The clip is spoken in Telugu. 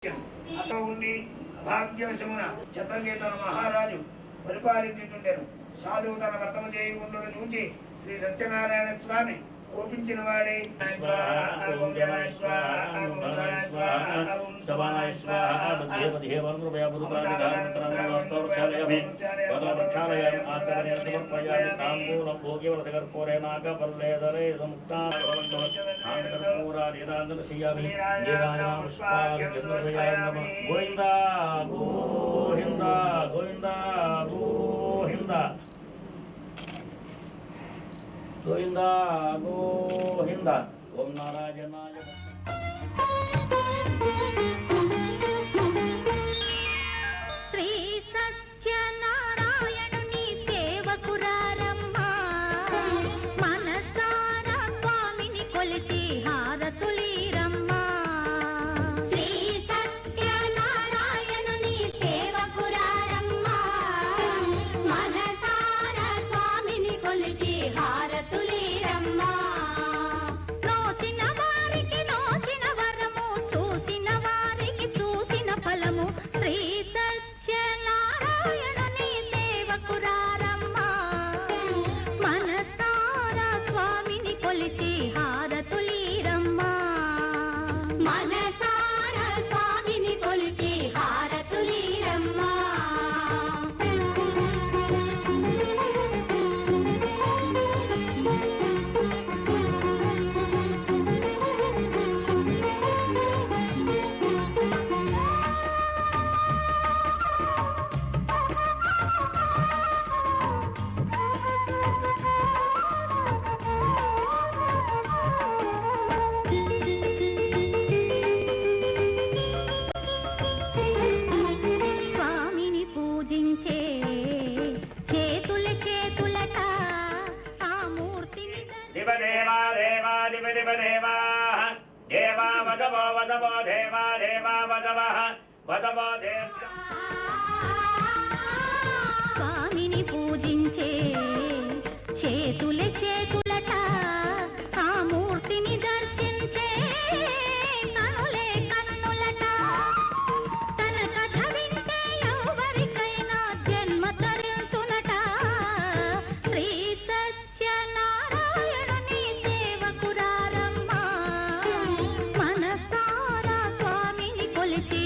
అతో ఉండి అభాగ్యవశమున చంద్రకేతన మహారాజు పరిపాలించుచుండెను. సాధువు తన వ్రతము చేయుకుంటున్న చూచి శ్రీ సత్యనారాయణ స్వామి కోపించిన వాడే గోవిందా గోవిందా. ఓం నారాయణాయ. శ్రీ సత్యనారాయణుని సేవకురారమ్మా, మనసారా స్వామిని కొలిచి హారతులీరమ్మా. శ్రీ సత్యనారాయణుని సేవకురారమ్మా, మనసారా స్వామిని కొలిచి హారతులీరమ్మా. నోచిన వారికి నోచిన వరము, చూసిన వారికి చూసిన ఫలము. శ్రీ సత్యనారాయణుని సేవకురారమ్మా, మనసారా స్వామిని కొలిచి హారతులీరమ్మా. మనసారా స్వామిని కొలిచి హారతులీరమ్మా. స్వామిని పూజించే చేతుల చేతులట ఆ మూర్తిని దేవదేవా దేవా దివదేవా దేవా వదవో వదవో దేవా దేవా వదవః వదవో దేవ. స్వామిని పూజించే చేతుల చేతులట ఆ మూర్తిని దర్శించే కనులే కన్నులట. తన కథ వింటే ఎవరికైనా జన్మ తరించునట. శ్రీ సత్యనారాయణుని సేవకురారమ్మా, మనసారా స్వామిని కొలిచి